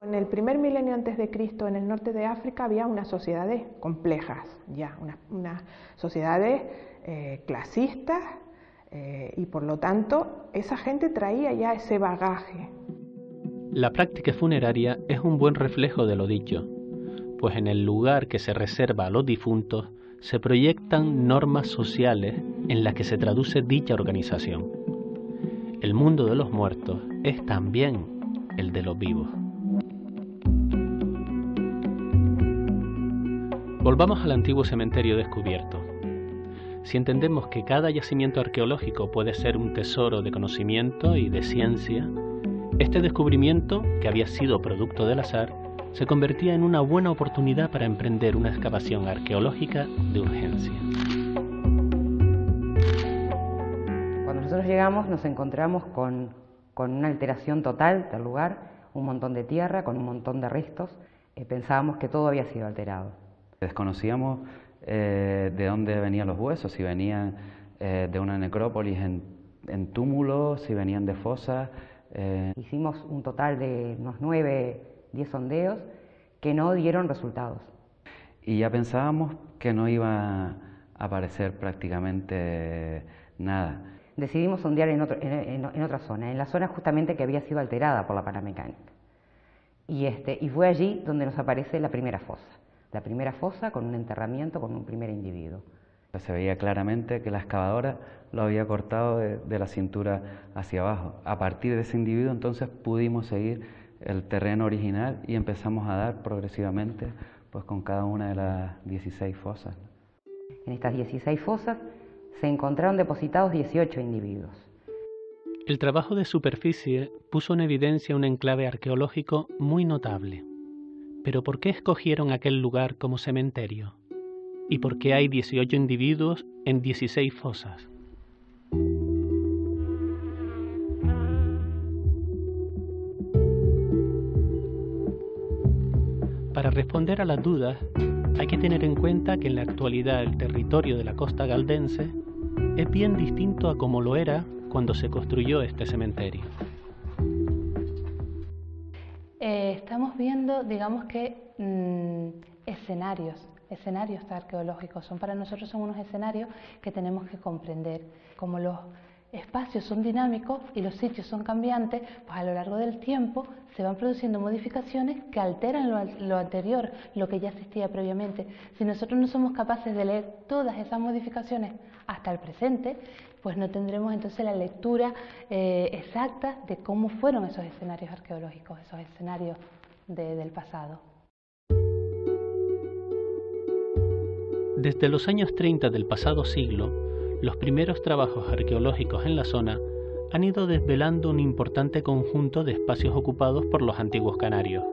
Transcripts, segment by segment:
En el primer milenio antes de Cristo, en el norte de África, había unas sociedades complejas, unas sociedades clasistas, y por lo tanto esa gente traía ya ese bagaje. La práctica funeraria es un buen reflejo de lo dicho, pues en el lugar que se reserva a los difuntos se proyectan normas sociales en las que se traduce dicha organización. El mundo de los muertos es también el de los vivos. Volvamos al antiguo cementerio descubierto. Si entendemos que cada yacimiento arqueológico puede ser un tesoro de conocimiento y de ciencia, este descubrimiento, que había sido producto del azar, se convertía en una buena oportunidad para emprender una excavación arqueológica de urgencia. Cuando nosotros llegamos nos encontramos con una alteración total del lugar, un montón de tierra, con un montón de restos. Pensábamos que todo había sido alterado. Desconocíamos de dónde venían los huesos, si venían de una necrópolis en túmulos, si venían de fosas. Hicimos un total de unos 9, 10 sondeos que no dieron resultados. Y ya pensábamos que no iba a aparecer prácticamente nada. Decidimos sondear en otra zona, en la zona justamente que había sido alterada por la paramecánica. Y fue allí donde nos aparece la primera fosa con un enterramiento con un primer individuo. Se veía claramente que la excavadora lo había cortado de la cintura hacia abajo. A partir de ese individuo entonces pudimos seguir el terreno original y empezamos a dar progresivamente pues, con cada una de las 16 fosas. En estas 16 fosas se encontraron depositados 18 individuos. El trabajo de superficie puso en evidencia un enclave arqueológico muy notable. ¿Pero por qué escogieron aquel lugar como cementerio? ¿Y por qué hay 18 individuos en 16 fosas? Para responder a las dudas, hay que tener en cuenta que en la actualidad el territorio de la costa galdense es bien distinto a como lo era cuando se construyó este cementerio. Estamos viendo, digamos que, escenarios arqueológicos. Para nosotros son unos escenarios que tenemos que comprender. Como los espacios son dinámicos y los sitios son cambiantes, pues a lo largo del tiempo se van produciendo modificaciones que alteran lo anterior, lo que ya existía previamente. Si nosotros no somos capaces de leer todas esas modificaciones hasta el presente, pues no tendremos entonces la lectura exacta de cómo fueron esos escenarios arqueológicos, esos escenarios del pasado. Desde los años 30 del pasado siglo, los primeros trabajos arqueológicos en la zona han ido desvelando un importante conjunto de espacios ocupados por los antiguos canarios.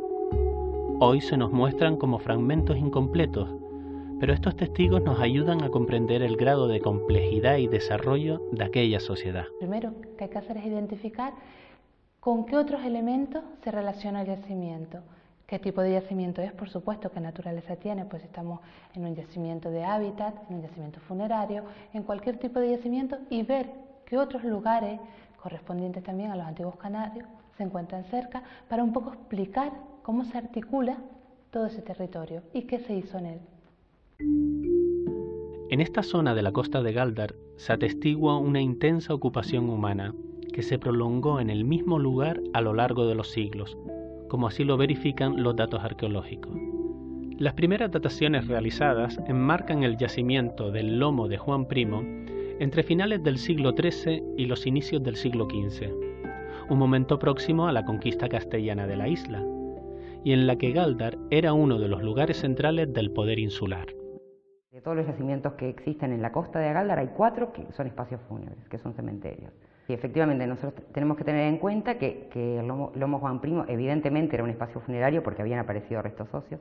Hoy se nos muestran como fragmentos incompletos, pero estos testigos nos ayudan a comprender el grado de complejidad y desarrollo de aquella sociedad. Primero que hay que hacer es identificar con qué otros elementos se relaciona el yacimiento. ¿Qué tipo de yacimiento es? Por supuesto, ¿qué naturaleza tiene? Pues estamos en un yacimiento de hábitat, en un yacimiento funerario, en cualquier tipo de yacimiento, y ver qué otros lugares correspondientes también a los antiguos canarios se encuentran cerca, para un poco explicar cómo se articula todo ese territorio y qué se hizo en él. En esta zona de la costa de Galdar se atestigua una intensa ocupación humana que se prolongó en el mismo lugar a lo largo de los siglos, como así lo verifican los datos arqueológicos. Las primeras dataciones realizadas enmarcan el yacimiento del lomo de Juan Primo entre finales del siglo XIII y los inicios del siglo XV, un momento próximo a la conquista castellana de la isla, y en la que Galdar era uno de los lugares centrales del poder insular. De todos los yacimientos que existen en la costa de Galdar hay 4 que son espacios fúnebres, que son cementerios. Y efectivamente nosotros tenemos que tener en cuenta que el lomo Juan Primo evidentemente era un espacio funerario porque habían aparecido restos óseos,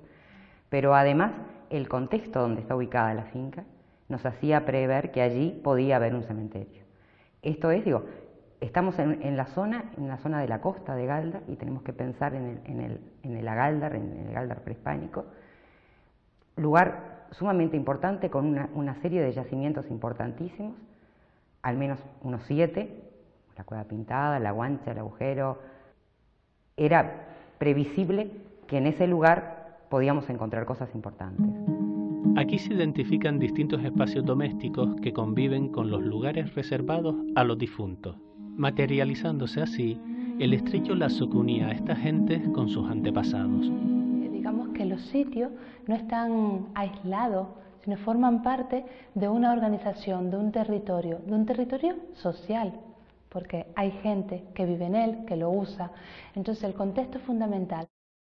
pero además el contexto donde está ubicada la finca nos hacía prever que allí podía haber un cementerio. Esto es, estamos en la zona de la costa de Galdar y tenemos que pensar en el Galdar prehispánico, lugar sumamente importante con una serie de yacimientos importantísimos, al menos unos 7, la Cueva Pintada, la Guancha, el Agujero. Era previsible que en ese lugar podíamos encontrar cosas importantes. Aquí se identifican distintos espacios domésticos que conviven con los lugares reservados a los difuntos, materializándose así el estrecho lazo que unía a esta gente con sus antepasados. Digamos que los sitios no están aislados, sino forman parte de una organización, de un territorio social, porque hay gente que vive en él, que lo usa. Entonces el contexto es fundamental.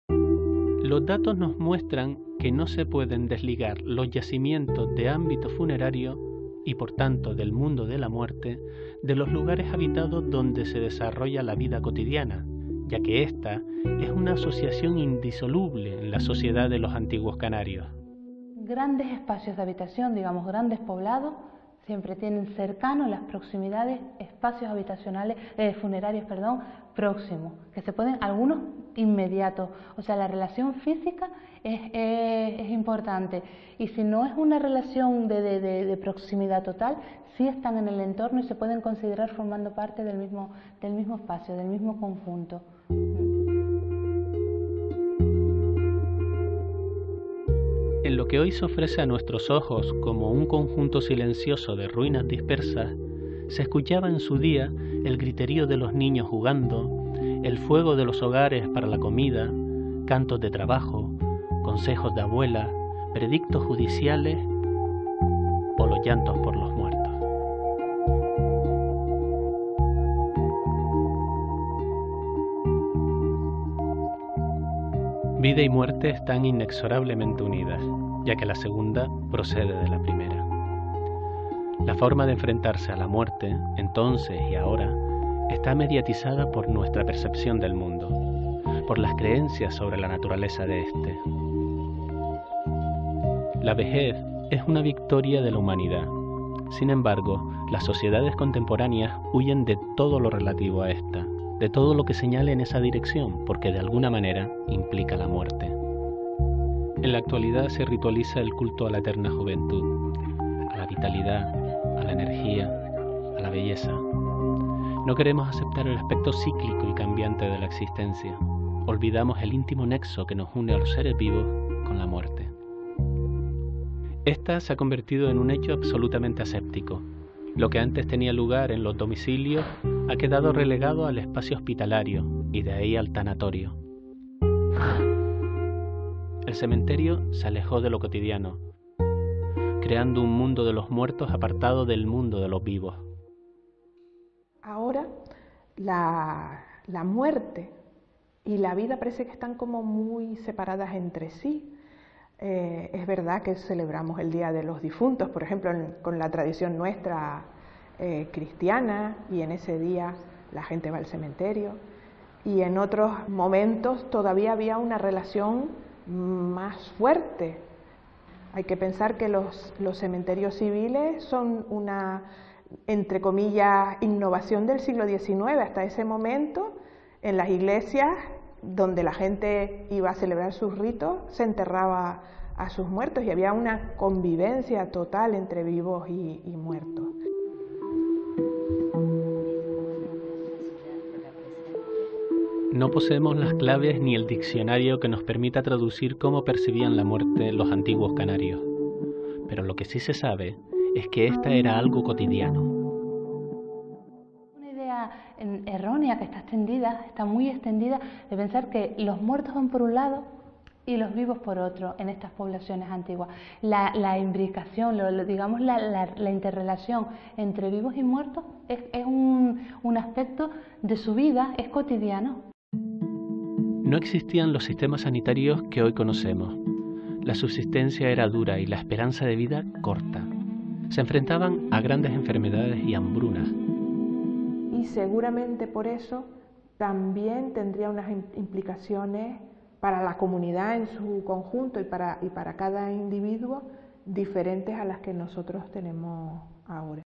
Los datos nos muestran que no se pueden desligar los yacimientos de ámbito funerario y por tanto del mundo de la muerte de los lugares habitados donde se desarrolla la vida cotidiana, ya que esta es una asociación indisoluble en la sociedad de los antiguos canarios. Grandes espacios de habitación, digamos grandes poblados, siempre tienen cercanos las proximidades, espacios habitacionales, funerarios, próximos, que se pueden, algunos inmediatos, o sea, la relación física es importante, y si no es una relación de proximidad total, sí están en el entorno y se pueden considerar formando parte del mismo espacio, del mismo conjunto. En lo que hoy se ofrece a nuestros ojos como un conjunto silencioso de ruinas dispersas, se escuchaba en su día el griterío de los niños jugando, el fuego de los hogares para la comida, cantos de trabajo, consejos de abuela, predictos judiciales o los llantos por los muertos. Vida y muerte están inexorablemente unidas, ya que la segunda procede de la primera. La forma de enfrentarse a la muerte, entonces y ahora, está mediatizada por nuestra percepción del mundo, por las creencias sobre la naturaleza de éste. La vejez es una victoria de la humanidad. Sin embargo, las sociedades contemporáneas huyen de todo lo relativo a esta, de todo lo que señale en esa dirección, porque de alguna manera implica la muerte. En la actualidad se ritualiza el culto a la eterna juventud, a la vitalidad, a la energía, a la belleza. No queremos aceptar el aspecto cíclico y cambiante de la existencia. Olvidamos el íntimo nexo que nos une a los seres vivos con la muerte. Esta se ha convertido en un hecho absolutamente aséptico. Lo que antes tenía lugar en los domicilios ha quedado relegado al espacio hospitalario y de ahí al tanatorio. El cementerio se alejó de lo cotidiano, creando un mundo de los muertos apartado del mundo de los vivos. Ahora la muerte y la vida parece que están como muy separadas entre sí. Es verdad que celebramos el Día de los Difuntos, por ejemplo, con la tradición nuestra cristiana, y en ese día la gente va al cementerio, y en otros momentos todavía había una relación más fuerte. Hay que pensar que los cementerios civiles son una, entre comillas, innovación del siglo XIX. Hasta ese momento, en las iglesias donde la gente iba a celebrar sus ritos, se enterraba a sus muertos y había una convivencia total entre vivos y muertos. No poseemos las claves ni el diccionario que nos permita traducir cómo percibían la muerte los antiguos canarios, pero lo que sí se sabe es que esta era algo cotidiano. Una idea errónea que está extendida, está muy extendida, de pensar que los muertos van por un lado y los vivos por otro en estas poblaciones antiguas. La imbricación, digamos la interrelación entre vivos y muertos es un aspecto de su vida, es cotidiano. No existían los sistemas sanitarios que hoy conocemos. La subsistencia era dura y la esperanza de vida corta. Se enfrentaban a grandes enfermedades y hambrunas. Y seguramente por eso también tendría unas implicaciones para la comunidad en su conjunto y para cada individuo diferentes a las que nosotros tenemos ahora.